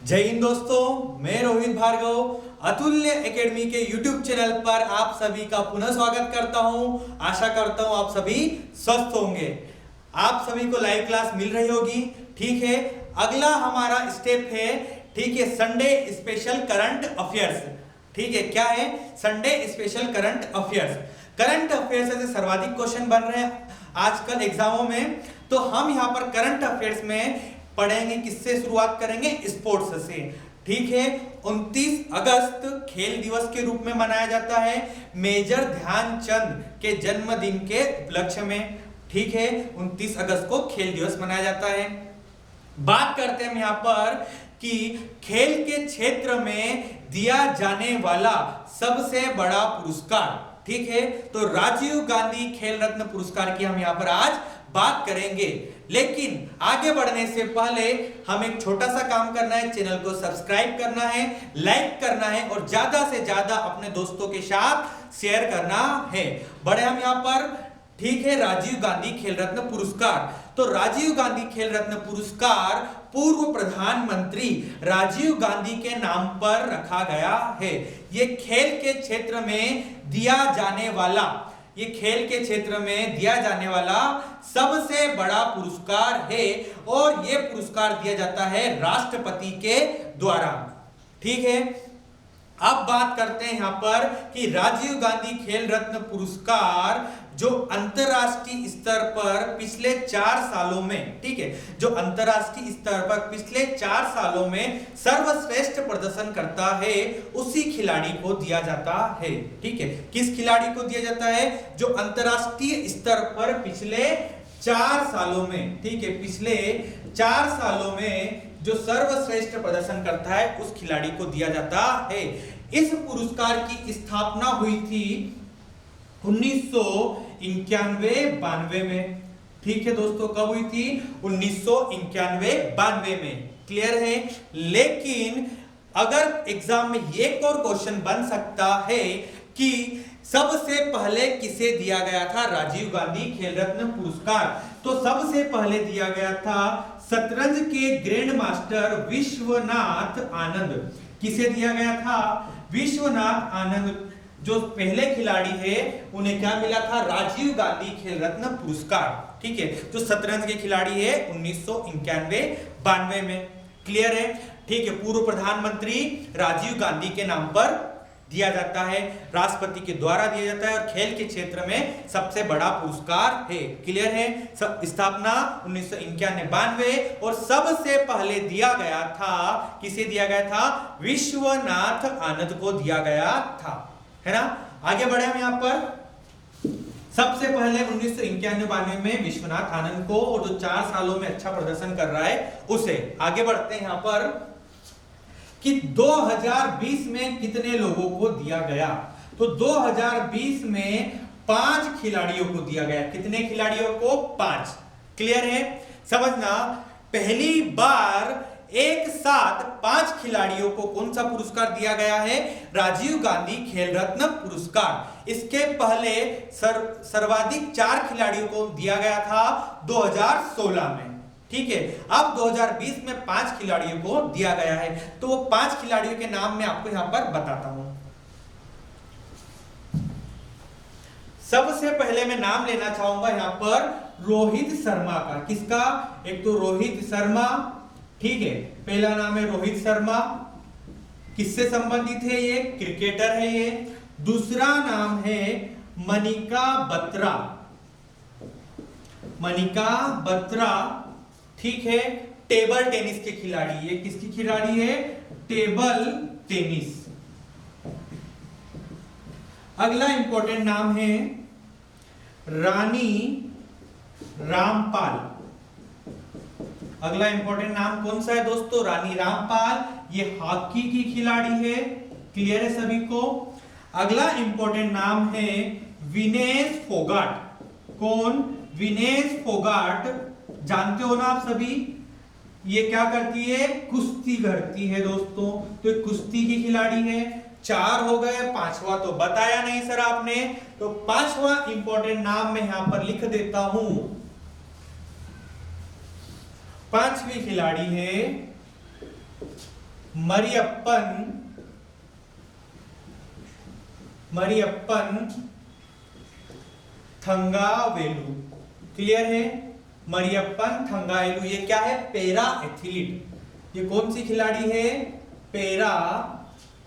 जय हिंद दोस्तों, मैं रोहित भार्गव अतुल्य एकेडमी के YouTube चैनल पर आप सभी का पुनः स्वागत करता हूं। आशा करता हूं आप सभी स्वस्थ होंगे। आप सभी को लाइव क्लास मिल रही होगी। ठीक है, अगला हमारा स्टेप है, ठीक है, संडे स्पेशल करंट अफेयर्स। ठीक है, क्या है? Sunday special current affairs. Current affairs से सर्वाधिक क्वेश्चन बन रहे हैं आजकल एग्जामों में। तो हम यहाँ पर करंट अफेयर्स में पढ़ेंगे, किससे शुरुआत करेंगे? स्पोर्ट्स से। ठीक है, 29 अगस्त खेल दिवस के रूप में मनाया जाता है मेजर ध्यानचंद के जन्मदिन के उपलक्ष्य में। ठीक है, 29 अगस्त को खेल दिवस मनाया जाता है। बात करते हैं हम यहाँ पर कि खेल के क्षेत्र में दिया जाने वाला सबसे बड़ा पुरस्कार। ठीक है, तो राजीव गांधी खेल रत्न पुरस्कार की हम यहाँ पर आज बात करेंगे। लेकिन आगे बढ़ने से पहले हम एक छोटा सा काम करना है, चैनल को सब्सक्राइब करना है, लाइक करना है और ज्यादा से ज्यादा अपने दोस्तों के साथ शेयर करना है। बड़े हम यहाँ पर, ठीक है, राजीव गांधी खेल रत्न पुरस्कार। तो राजीव गांधी खेल रत्न पुरस्कार पूर्व प्रधानमंत्री राजीव गांधी के नाम पर रखा गया है। ये खेल के क्षेत्र में दिया जाने वाला, ये खेल के क्षेत्र में दिया जाने वाला सबसे बड़ा पुरस्कार है और ये पुरस्कार दिया जाता है राष्ट्रपति के द्वारा। ठीक है, अब बात करते हैं यहां पर कि राजीव गांधी खेल रत्न पुरस्कार जो अंतरराष्ट्रीय स्तर पर पिछले 4 सालों में, ठीक है, जो अंतरराष्ट्रीय स्तर पर पिछले 4 सालों में सर्वश्रेष्ठ प्रदर्शन करता है उसी खिलाड़ी को दिया जाता है। ठीक है, किस खिलाड़ी को दिया जाता है? जो अंतरराष्ट्रीय स्तर पर पिछले 4 सालों में, ठीक है, पिछले 4 सालों में जो सर्वश्रेष्ठ प्रदर्शन करता है उस खिलाड़ी को दिया जाता है। इस पुरस्कार की स्थापना हुई थी 1991-92 में। ठीक है दोस्तों, कब हुई थी? 1991-92 में। क्लियर है? लेकिन अगर एग्जाम में एक और क्वेश्चन बन सकता है कि सबसे पहले किसे दिया गया था राजीव गांधी खेल रत्न पुरस्कार? तो सबसे पहले दिया गया था शतरंज के ग्रैंड मास्टर विश्वनाथ आनंद। किसे दिया गया था? विश्वनाथ आनंद जो पहले खिलाड़ी है उन्हें क्या मिला था? राजीव गांधी खेल रत्न पुरस्कार। ठीक है, जो शतरंज के खिलाड़ी है 1991-92 में। क्लियर है? ठीक है, पूर्व प्रधानमंत्री राजीव गांधी के नाम पर दिया जाता है, राष्ट्रपति के द्वारा दिया जाता है और खेल के क्षेत्र में सबसे बड़ा पुरस्कार है। क्लियर है? स्थापना 1991-92 और सबसे पहले दिया गया था, किसे दिया गया था? विश्वनाथ आनंद को दिया गया था, है ना। आगे बढ़े हम यहाँ पर, सबसे पहले 1991-92 में विश्वनाथ आनंद को, और जो 4 सालों में अच्छा प्रदर्शन कर रहा है उसे। आगे बढ़ते हैं यहाँ पर कि 2020 में कितने लोगों को दिया गया? तो 2020 में 5 खिलाड़ियों को दिया गया। कितने खिलाड़ियों को? 5। क्लियर है? समझना, पहली बार एक साथ 5 खिलाड़ियों को कौन सा पुरस्कार दिया गया है? राजीव गांधी खेल रत्न पुरस्कार। इसके पहले सर्वाधिक 4 खिलाड़ियों को दिया गया था 2016 में। ठीक है, अब 2020 में 5 खिलाड़ियों को दिया गया है। तो वो 5 खिलाड़ियों के नाम मैं आपको यहां पर बताता हूं। सबसे पहले मैं नाम लेना चाहूंगा यहां पर रोहित शर्मा का। किसका? एक तो रोहित शर्मा, ठीक है, पहला नाम है रोहित शर्मा। किससे संबंधित है ये? क्रिकेटर है ये। दूसरा नाम है मनिका बत्रा। मनिका बत्रा, ठीक है, टेबल टेनिस के खिलाड़ी है। किसकी खिलाड़ी है? Table tennis. अगला इंपॉर्टेंट नाम है रानी रामपाल। अगला इंपॉर्टेंट नाम कौन सा है दोस्तों? रानी रामपाल। ये हॉकी की खिलाड़ी है। क्लियर है सभी को? अगला इंपॉर्टेंट नाम है विनेश फोगाट। कौन? विनेश फोगाट। जानते हो ना आप सभी, ये क्या करती है? कुश्ती करती है दोस्तों। तो कुश्ती की खिलाड़ी है। 4 हो गए, 5वां तो बताया नहीं सर आपने। तो 5वां इंपॉर्टेंट नाम मैं यहां पर लिख देता हूं। 5वीं खिलाड़ी है मरियप्पन थंगावेलु। क्लियर है? मरियप्पन थंगावेलु ये क्या है? Para athlete. ये कौन सी खिलाड़ी है? Para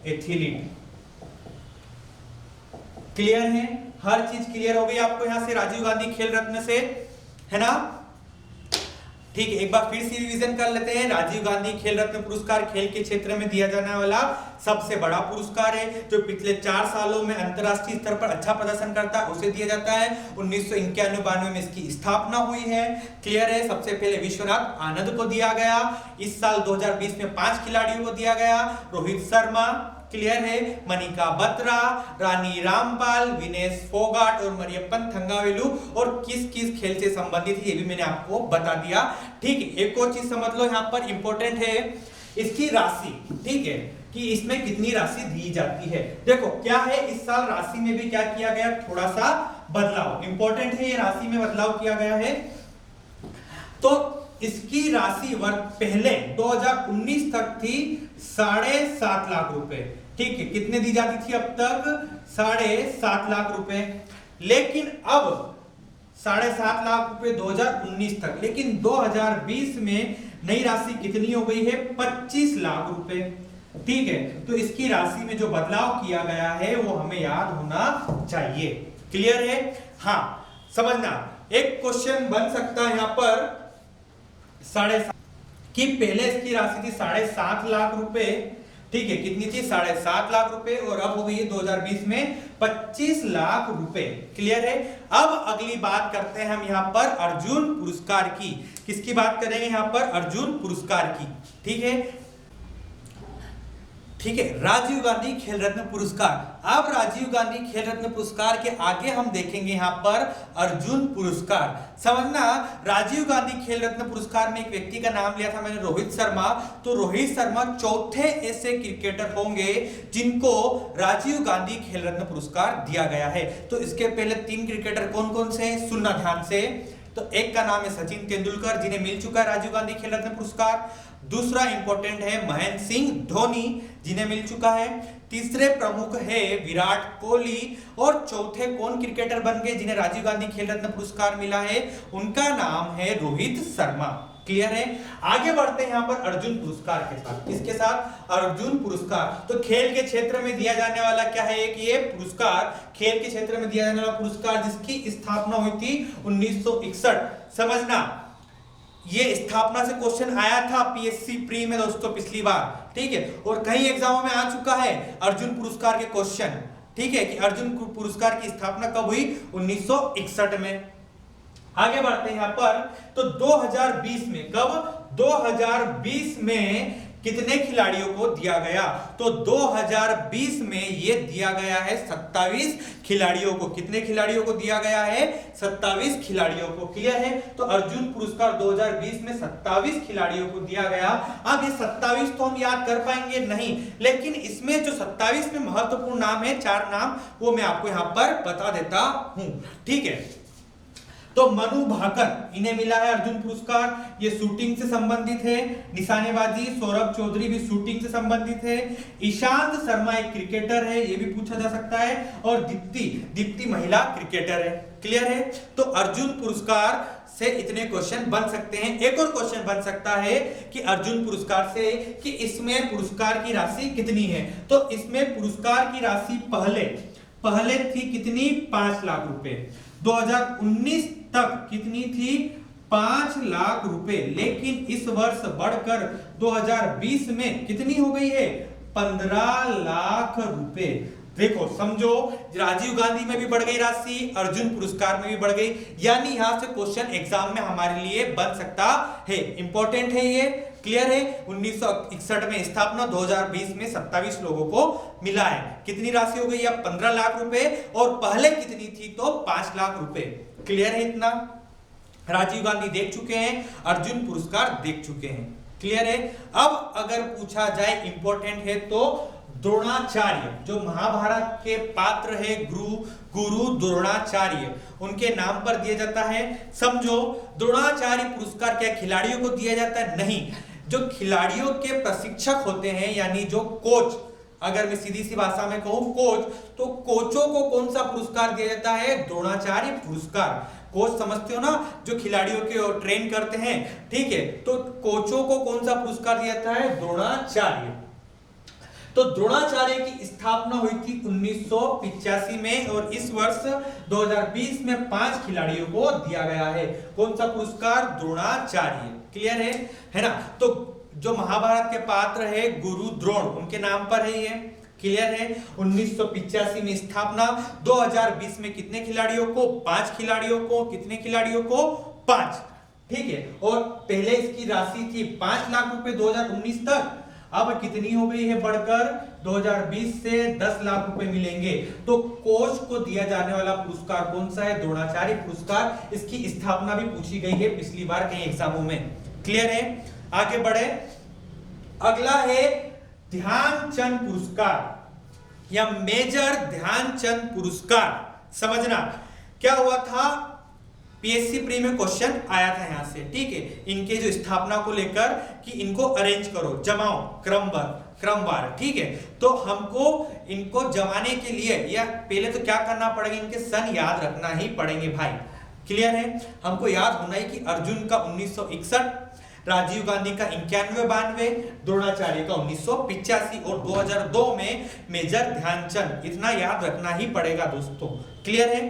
athlete. क्लियर है? हर चीज क्लियर हो गई आपको यहां से राजीव गांधी खेल रत्न से, है ना? ठीक है, एक बार फिर से रिवीजन कर लेते हैं। राजीव गांधी खेल रत्न पुरस्कार खेल के क्षेत्र में दिया जाने वाला सबसे बड़ा पुरस्कार है, जो पिछले 4 सालों में अंतरराष्ट्रीय स्तर पर अच्छा प्रदर्शन करता है उसे दिया जाता है। 1991-92 में इसकी स्थापना हुई है। क्लियर है? सबसे पहले विश्वनाथ आनंद को दिया गया। इस साल 2020 में 5 खिलाड़ियों को दिया गया। रोहित शर्मा, क्लियर है, मनिका बत्रा, रानी रामपाल, विनेश फोगाट और मरियप्पन थंगावेलु। और किस किस खेल से संबंधित है ये भी मैंने आपको बता दिया। ठीक है, एक और चीज समझ लो यहाँ पर इंपॉर्टेंट है इसकी राशि। ठीक है, कि इसमें कितनी राशि दी जाती है। देखो क्या है, इस साल राशि में भी क्या किया गया, थोड़ा सा बदलाव। इंपॉर्टेंट है, ये राशि में बदलाव किया गया है। तो इसकी राशि वर्ग पहले 2019 तक थी 7.5 लाख रुपए। ठीक है, कितने दी जाती थी अब तक? 7.5 लाख रुपए। लेकिन अब 7.5 लाख रुपए 2019 तक, लेकिन 2020 में नई राशि कितनी हो गई है? 25 लाख रुपए। ठीक है, तो इसकी राशि में जो बदलाव किया गया है वो हमें याद होना चाहिए। क्लियर है? हाँ, समझना एक क्वेश्चन बन सकता है यहां पर 7.5 कि पहले इसकी राशि थी 7.5 लाख रुपए। ठीक है, कितनी थी? 7.5 लाख रुपए, और अब हो गई है 2020 में 25 लाख रुपए। क्लियर है? अब अगली बात करते हैं हम यहाँ पर अर्जुन पुरस्कार की। किसकी बात करेंगे यहाँ पर? अर्जुन पुरस्कार की। ठीक है, ठीक है, राजीव गांधी खेल रत्न पुरस्कार। अब राजीव गांधी खेल रत्न पुरस्कार के आगे हम देखेंगे यहाँ पर अर्जुन पुरस्कार। समझना, राजीव गांधी खेल रत्न पुरस्कार में एक व्यक्ति का नाम लिया था मैंने, रोहित शर्मा। तो रोहित शर्मा चौथे ऐसे क्रिकेटर होंगे जिनको राजीव गांधी खेल रत्न पुरस्कार दिया गया है। तो इसके पहले 3 क्रिकेटर कौन कौन से हैं? सुनना ध्यान से। तो एक का नाम है सचिन तेंदुलकर, जिन्हें मिल चुका है राजीव गांधी खेल रत्न पुरस्कार। दूसरा इंपॉर्टेंट है महेंद्र सिंह धोनी, जिन्हें मिल चुका है। तीसरे प्रमुख है विराट कोहली। और चौथे कौन क्रिकेटर बन गए जिन्हें राजीव गांधी खेल रत्न पुरस्कार मिला है? उनका नाम है रोहित शर्मा। क्लियर है? आगे बढ़ते हैं यहाँ पर अर्जुन पुरस्कार के साथ। किसके साथ? अर्जुन पुरस्कार। तो खेल के क्षेत्र में दिया जाने वाला क्या है? एक ये पुरस्कार, खेल के क्षेत्र में दिया जाने वाला पुरस्कार जिसकी स्थापना हुई थी 1961। समझना, ये स्थापना से क्वेश्चन आया था पीएससी प्री में दोस्तों पिछली बार। ठीक है, और कई एग्जामों में आ चुका है अर्जुन पुरस्कार के क्वेश्चन। ठीक है, कि अर्जुन पुरस्कार की स्थापना कब हुई? 1961 में। आगे बढ़ते हैं यहां पर। तो 2020 में, कब? 2020 में कितने खिलाड़ियों को दिया गया? तो 2020 में ये दिया गया है 27 खिलाड़ियों को। कितने खिलाड़ियों को दिया गया है? 27 खिलाड़ियों को। क्लियर है? तो अर्जुन पुरस्कार 2020 में 27 खिलाड़ियों को दिया गया। अब ये 27 तो हम याद कर पाएंगे नहीं, लेकिन इसमें जो 27 में महत्वपूर्ण नाम है, 4 नाम, वो मैं आपको यहां पर बता देता हूं। ठीक है, तो मनु भाकर, इन्हें मिला है अर्जुन पुरस्कार। ये शूटिंग से संबंधित है। निशानेबाजी, सौरभ चौधरी भी शूटिंग से संबंधित है। ईशांत शर्मा एक क्रिकेटर है, ये भी पूछा जा सकता है। और दीप्ति महिला क्रिकेटर है। क्लियर है? तो अर्जुन पुरस्कार से इतने क्वेश्चन बन सकते हैं। एक और क्वेश्चन बन सकता है कि अर्जुन पुरस्कार से कि इसमें पुरस्कार की राशि कितनी है? तो इसमें पुरस्कार की राशि पहले थी कितनी? 5 लाख रुपए। 2019 तक कितनी थी? 5 लाख रुपए। लेकिन इस वर्ष बढ़कर 2020 में कितनी हो गई है? 15 लाख रुपए। देखो, समझो, राजीव गांधी में भी बढ़ गई राशि, अर्जुन पुरस्कार में भी बढ़ गई। यानी यहां से क्वेश्चन एग्जाम में हमारे लिए बन सकता है। इंपॉर्टेंट है ये। क्लियर है? 1961 में स्थापना, 2020 में 27 लोगों को मिला है। कितनी राशि हो गई? अब 15 लाख रुपए, और पहले कितनी थी? तो 5 लाख रुपए। क्लियर है? इतना राजीव गांधी देख चुके हैं, अर्जुन पुरस्कार देख चुके हैं। क्लियर है? अब अगर पूछा जाए इंपॉर्टेंट है तो द्रोणाचार्य, जो महाभारत के पात्र है, गुरु द्रोणाचार्य, उनके नाम पर दिया जाता है। समझो, द्रोणाचार्य पुरस्कार क्या खिलाड़ियों को दिया जाता है? नहीं। जो खिलाड़ियों के प्रशिक्षक होते हैं, यानी जो कोच, अगर मैं सीधी सी भाषा में कहूं कोच, तो कोचों को कौन सा पुरस्कार दिया जाता है? द्रोणाचार्य पुरस्कार। कोच समझते हो ना, जो खिलाड़ियों के ट्रेन करते हैं, ठीक है, तो कोचों को कौन सा पुरस्कार दिया जाता है? द्रोणाचार्य। तो द्रोणाचार्य की स्थापना हुई थी 1985 में और इस वर्ष 2020 में 5 खिलाड़ियों को दिया गया है। कौन सा पुरस्कार? द्रोणाचार्य। क्लियर है ना? तो जो महाभारत के पात्र है गुरु द्रोण, उनके नाम पर है ये। क्लियर है? 1985 में स्थापना, 2020 में कितने खिलाड़ियों को? 5 खिलाड़ियों को। कितने खिलाड़ियों को? 5। ठीक है, और पहले इसकी राशि थी 5 लाख रुपए 2019 तक, अब कितनी हो गई है बढ़कर? 2020 से 10 लाख रुपए मिलेंगे। तो कोच को दिया जाने वाला पुरस्कार कौन सा है? द्रोणाचार्य पुरस्कार। इसकी स्थापना भी पूछी गई है पिछली बार कई एग्जामों में। क्लियर है? आगे बढ़े, अगला है ध्यानचंद पुरस्कार या मेजर ध्यानचंद पुरस्कार। समझना क्या हुआ था, पीएससी प्री में क्वेश्चन आया था यहां से, ठीक है, इनके जो स्थापना को लेकर कि इनको अरेंज करो, जमाओ क्रमवार, ठीक है। तो हमको इनको जमाने के लिए या पहले तो क्या करना पड़ेगा, इनके सन याद रखना ही पड़ेंगे भाई। क्लियर है? हमको याद होना है कि अर्जुन का 1961, राजीव गांधी का 91-92, द्रोणाचार्य का 1985 और 2002 में मेजर ध्यानचंद। इतना याद रखना ही पड़ेगा दोस्तों। क्लियर है?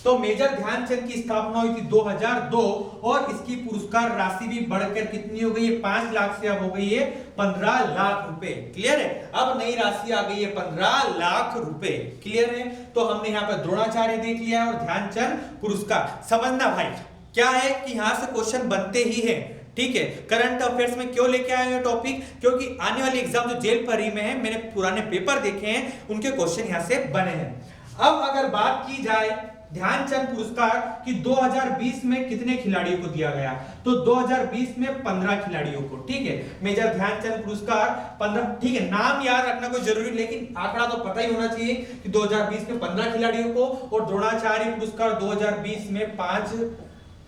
तो मेजर ध्यानचंद की स्थापना हुई थी 2002 और इसकी पुरस्कार राशि भी बढ़कर कितनी हो गई है? 5 लाख से अब हो गई है 15 लाख रुपए। क्लियर है? अब नई राशि आ गई है 15 लाख रुपए। क्लियर है? तो हमने यहाँ पर द्रोणाचार्य देख लिया और ध्यानचंद पुरस्कार। समझना भाई क्या है कि यहां से क्वेश्चन बनते ही है, ठीक है। करंट अफेयर्स में क्यों लेके आए हैं टॉपिक? क्योंकि आने वाली एग्जाम जो जेल परी में है, मैंने पुराने पेपर देखे हैं, उनके क्वेश्चन यहां से बने हैं। अब अगर बात की जाए ध्यानचंद पुरस्कार कि 2020 में कितने खिलाड़ियों को दिया गया, तो 2020 में 15 खिलाड़ियों को, ठीक है। मेजर ध्यानचंद पुरस्कार 15, ठीक है। नाम याद रखना कोई जरूरी, लेकिन आंकड़ा तो पता ही होना चाहिए कि 2020 में 15 खिलाड़ियों को और द्रोणाचार्य पुरस्कार 2020 में 5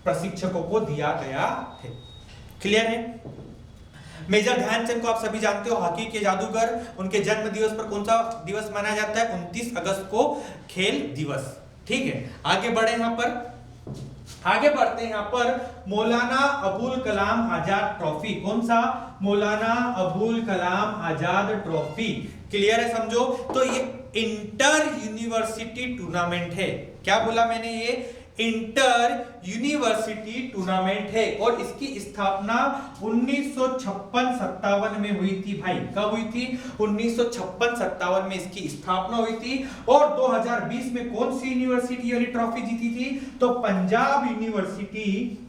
प्रशिक्षकों को दिया गया है। क्लियर है? मेजर ध्यानचंद को आप सभी जानते हो, हॉकी के जादूगर। उनके जन्म दिवस पर कौन सा दिवस मनाया जाता है? 29 अगस्त को खेल दिवस। ठीक है, आगे बढ़े, आगे बढ़ते हैं। यहाँ पर मौलाना अबुल कलाम आजाद ट्रॉफी। कौन सा? मौलाना अबुल कलाम आजाद ट्रॉफी। क्लियर है? समझो, तो ये इंटर यूनिवर्सिटी टूर्नामेंट है। क्या बोला मैंने? ये इंटर यूनिवर्सिटी टूर्नामेंट है और इसकी स्थापना 1956-57 में हुई थी भाई। कब हुई थी? 1956-57 में इसकी स्थापना हुई थी। और 2020 में कौन सी यूनिवर्सिटी वाली ट्रॉफी जीती थी? तो पंजाब यूनिवर्सिटी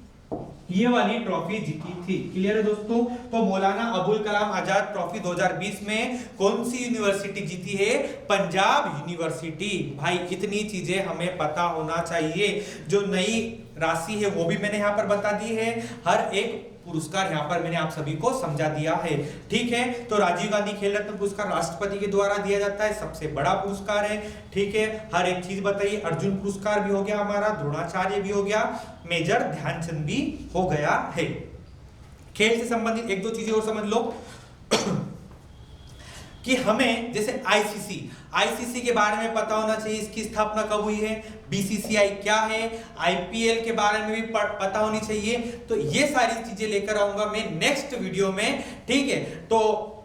ये वाली ट्रॉफी जीती थी। क्लियर है दोस्तों? तो मौलाना अबुल कलाम आजाद ट्रॉफी 2020 में कौन सी यूनिवर्सिटी जीती है? पंजाब यूनिवर्सिटी। भाई इतनी चीजें हमें पता होना चाहिए। जो नई राशि है वो भी मैंने यहाँ पर बता दी है, हर एक पुरस्कार यहाँ पर मैंने आप सभी को समझा दिया है। ठीक है, तो राजीव गांधी खेल रत्न पुरस्कार राष्ट्रपति के द्वारा दिया जाता है, सबसे बड़ा पुरस्कार है। ठीक है, हर एक चीज बताइए। अर्जुन पुरस्कार भी हो गया हमारा, द्रोणाचार्य भी हो गया, मेजर ध्यानचंद भी हो गया है। खेल से संबंधित एक दो चीजें और समझ लो कि हमें जैसे आईसीसी के बारे में पता होना चाहिए, इसकी स्थापना कब हुई है, बीसीसीआई क्या है, आईपीएल के बारे में भी पता होनी चाहिए। तो ये सारी चीजें लेकर आऊंगा मैं नेक्स्ट वीडियो में। ठीक है, तो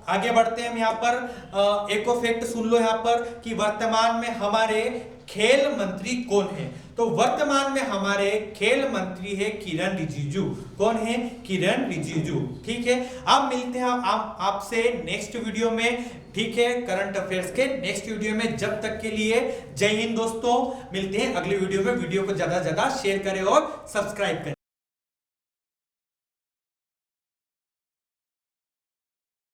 आगे बढ़ते हैं। हम यहाँ पर एक और फैक्ट सुन लो यहाँ पर कि वर्तमान में हमारे खेल मंत्री कौन है। तो वर्तमान में हमारे खेल मंत्री है किरण रिजिजू। कौन है? किरण रिजिजू। ठीक है, अब मिलते हैं आपसे नेक्स्ट वीडियो में। ठीक है, करंट अफेयर्स के नेक्स्ट वीडियो में। जब तक के लिए जय हिंद दोस्तों, मिलते हैं अगले वीडियो में। वीडियो को ज्यादा से ज्यादा शेयर करें और सब्सक्राइब करें।